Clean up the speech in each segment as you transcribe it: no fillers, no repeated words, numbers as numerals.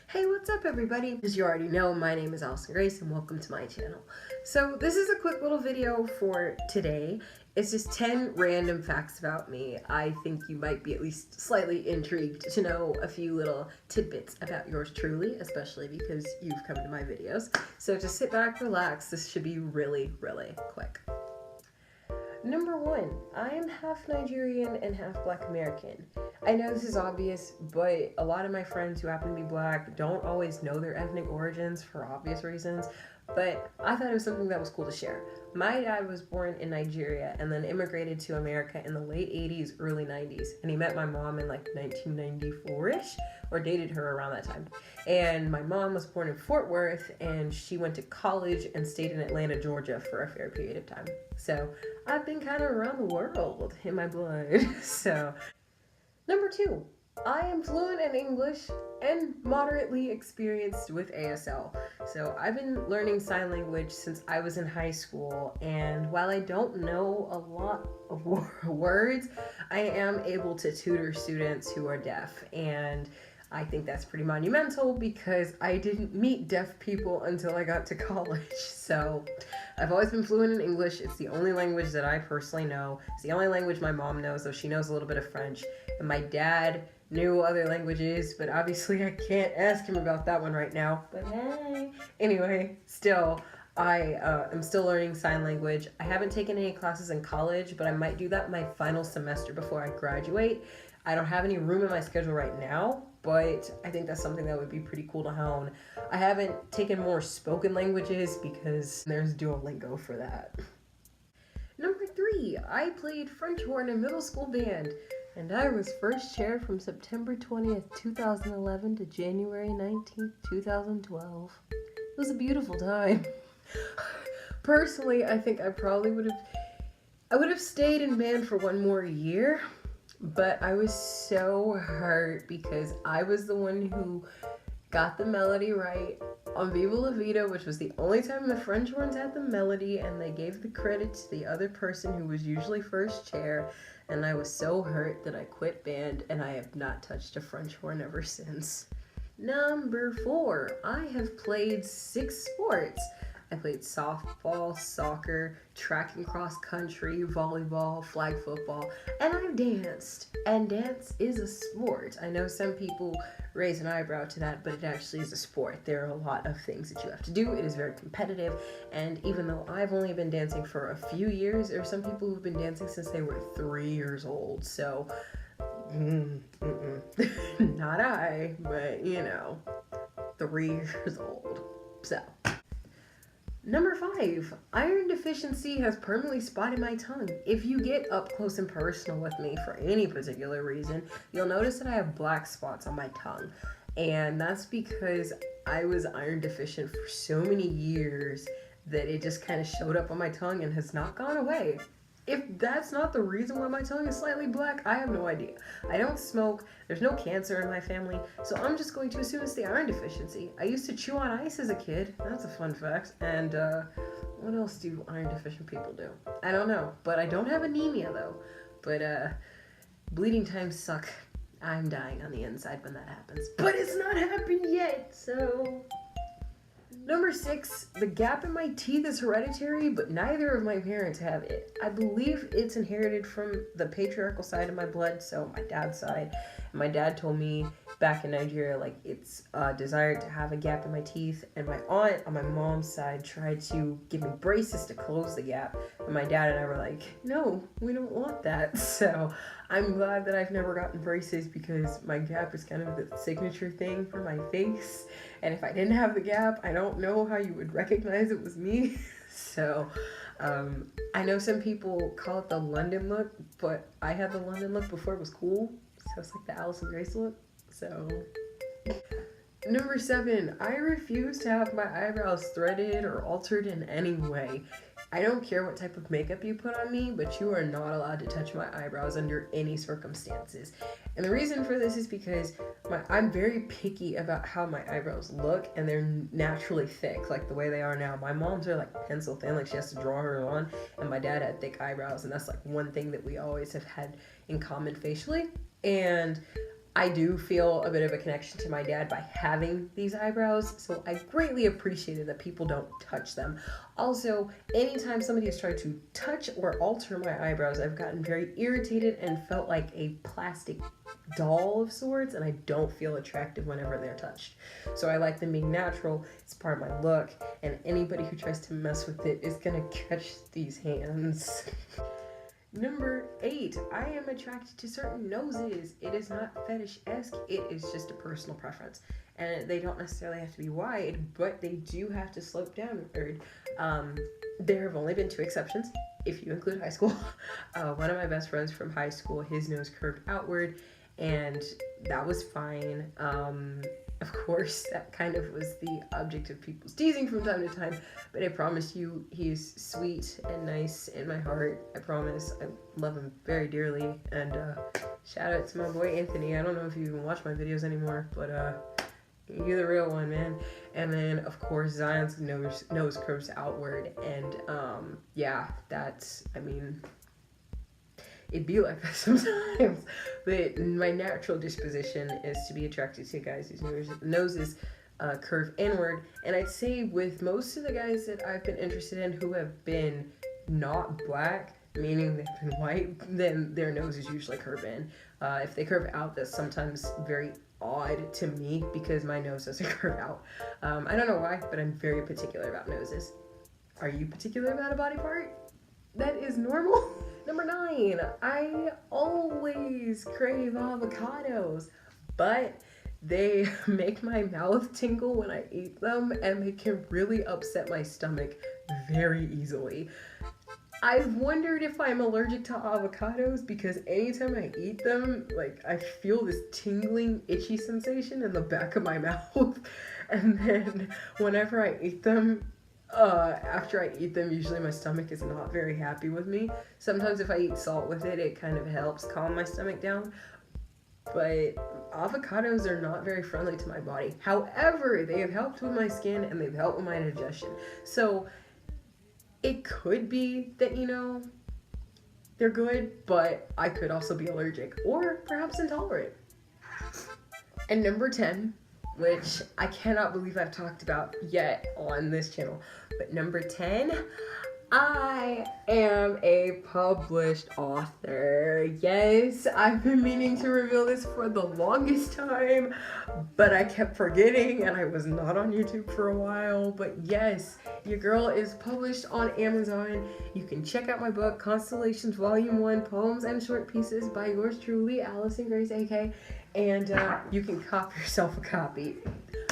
Hey, what's up everybody? As you already know, my name is Alyceson-Grace and welcome to my channel. So this is a quick little video for today. It's just 10 random facts about me. I think you might be at least slightly intrigued to know a few little tidbits about yours truly, especially because you've come to my videos. So just sit back, relax. This should be really quick. Number 1, I am half Nigerian and half Black American. I know this is obvious, but a lot of my friends who happen to be Black don't always know their ethnic origins for obvious reasons, but I thought it was something that was cool to share. My dad was born in Nigeria and then immigrated to America in the late 80s, early 90s, and he met my mom in like 1994-ish, or dated her around that time. And my mom was born in Fort Worth, and she went to college and stayed in Atlanta, Georgia for a fair period of time. So I've been kind of around the world in my blood. So, number 2, I am fluent in English and moderately experienced with ASL. So I've been learning sign language since I was in high school, and while I don't know a lot of words, I am able to tutor students who are deaf, and I think that's pretty monumental because I didn't meet deaf people until I got to college. So I've always been fluent in English. It's the only language that I personally know. It's the only language my mom knows, though she knows a little bit of French. And my dad knew other languages, but obviously I can't ask him about that one right now. But hey. Anyway, still, I am still learning sign language. I haven't taken any classes in college, but I might do that my final semester before I graduate. I don't have any room in my schedule right now, but I think that's something that would be pretty cool to hone. I haven't taken more spoken languages because there's Duolingo for that. Number 3, I played French horn in middle school band, and I was first chair from September 20th, 2011 to January 19th, 2012. It was a beautiful time. Personally, I think I probably would have stayed in band for one more year, but I was so hurt because I was the one who got the melody right on Viva La Vida, which was the only time the French horns had the melody, and they gave the credit to the other person who was usually first chair, and I was so hurt that I quit band, and I have not touched a French horn ever since. Number 4, I have played 6 sports. I played softball, soccer, track and cross country, volleyball, flag football, and I've danced. And dance is a sport. I know some people raise an eyebrow to that, but it actually is a sport. There are a lot of things that you have to do. It is very competitive, and even though I've only been dancing for a few years, there are some people who've been dancing since they were 3 years old, so not I, but 3 years old. So number 5, iron deficiency has permanently spotted my tongue. If you get up close and personal with me for any particular reason, you'll notice that I have black spots on my tongue. And that's because I was iron deficient for so many years that it just kind of showed up on my tongue and has not gone away. If that's not the reason why my tongue is slightly black, I have no idea. I don't smoke, there's no cancer in my family, so I'm just going to assume it's the iron deficiency. I used to chew on ice as a kid, that's a fun fact, and what else do iron deficient people do? I don't know, but I don't have anemia though, but bleeding times suck. I'm dying on the inside when that happens, but it's not happened yet, so... Number 6, the gap in my teeth is hereditary, but neither of my parents have it. I believe it's inherited from the patriarchal side of my blood, so my dad's side. And my dad told me back in Nigeria, like, it's desired to have a gap in my teeth, and my aunt on my mom's side tried to give me braces to close the gap, and my dad and I were like, no, we don't want that. So I'm glad that I've never gotten braces because my gap is kind of the signature thing for my face, and if I didn't have the gap, I don't know how you would recognize it was me. So I know some people call it the London look, but I had the London look before it was cool, so it's like the Alyceson-Grace look. So number 7, I refuse to have my eyebrows threaded or altered in any way. I don't care what type of makeup you put on me, but you are not allowed to touch my eyebrows under any circumstances. And the reason for this is because I'm very picky about how my eyebrows look, and they're naturally thick, like the way they are now. My mom's are like pencil thin, like she has to draw her on, and my dad had thick eyebrows, and that's like one thing that we always have had in common facially. And I do feel a bit of a connection to my dad by having these eyebrows, so I greatly appreciated that people don't touch them. Also, anytime somebody has tried to touch or alter my eyebrows, I've gotten very irritated and felt like a plastic doll of sorts, and I don't feel attractive whenever they're touched. So I like them being natural. It's part of my look, and anybody who tries to mess with it is gonna catch these hands. Number 8, I am attracted to certain noses. It is not fetish-esque, it is just a personal preference. And they don't necessarily have to be wide, but they do have to slope downward. There have only been 2 exceptions, if you include high school. One of my best friends from high school, his nose curved outward, and that was fine. Of course, that kind of was the object of people's teasing from time to time, but I promise you, he's sweet and nice in my heart. I promise. I love him very dearly, and shout out to my boy Anthony. I don't know if you even watch my videos anymore, but you're the real one, man. And then, of course, Zion's nose curves outward, and yeah, that's, I mean, it'd be like that sometimes, but my natural disposition is to be attracted to guys whose noses curve inward. And I'd say with most of the guys that I've been interested in who have been not black, meaning they've been white, then their noses usually curve in. If they curve out, that's sometimes very odd to me because my nose doesn't curve out. I don't know why, but I'm very particular about noses. Are you particular about a body part that is normal? Number 9, I always crave avocados, but they make my mouth tingle when I eat them, and they can really upset my stomach very easily. I've wondered if I'm allergic to avocados because anytime I eat them, like, I feel this tingling, itchy sensation in the back of my mouth, and then whenever I eat them, after I eat them, usually my stomach is not very happy with me. Sometimes if I eat salt with it, it kind of helps calm my stomach down. But avocados are not very friendly to my body. However, they have helped with my skin and they've helped with my digestion. So it could be that, you know, they're good, but I could also be allergic or perhaps intolerant. And number 10, which I cannot believe I've talked about yet on this channel. But number 10, I am a published author. Yes, I've been meaning to reveal this for the longest time, but I kept forgetting and I was not on YouTube for a while. But yes, your girl is published on Amazon. You can check out my book, Constellations Volume 1, Poems and Short Pieces by yours truly, Alyceson-Grace, AK. And you can cop yourself a copy.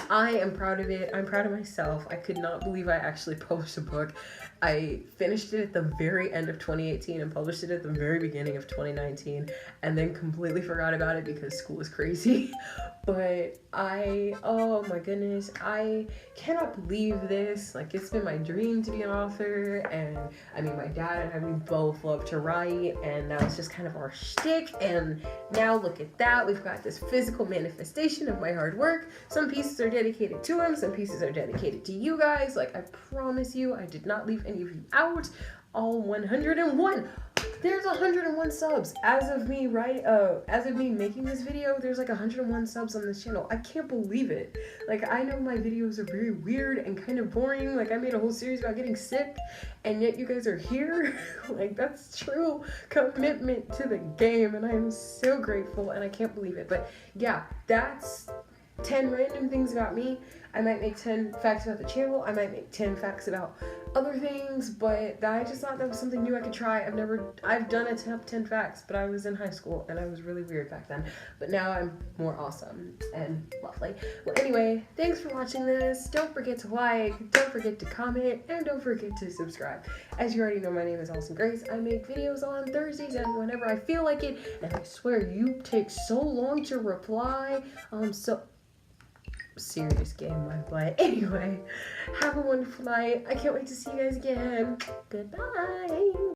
I am proud of it. I'm proud of myself. I could not believe I actually published a book. I finished it at the very end of 2018 and published it at the very beginning of 2019 and then completely forgot about it because school is crazy. But oh my goodness, I cannot believe this. Like, it's been my dream to be an author, and I mean, my dad and I, we both love to write, and that was just kind of our shtick, and now look at that. We've got this physical manifestation of my hard work. Some pieces are dedicated to him, some pieces are dedicated to you guys. Like, I promise you, I did not leave any of you out. All 101. There's 101 subs as of me making this video. There's like 101 subs on this channel. I can't believe it. Like, I know my videos are very weird and kind of boring. Like, I made a whole series about getting sick, and yet you guys are here. Like, that's true commitment to the game, and I am so grateful, and I can't believe it. But yeah, that's 10 random things about me. I might make 10 facts about the channel. I might make 10 facts about other things, but I just thought that was something new I could try. I've done a top 10 facts, but I was in high school and I was really weird back then. But now I'm more awesome and lovely. Well, anyway, thanks for watching this. Don't forget to like, don't forget to comment, and don't forget to subscribe. As you already know, my name is Alyceson-Grace. I make videos on Thursdays and whenever I feel like it, and I swear you take so long to reply. So serious game, my butt. Anyway, have a wonderful night. I can't wait to see you guys again. Goodbye.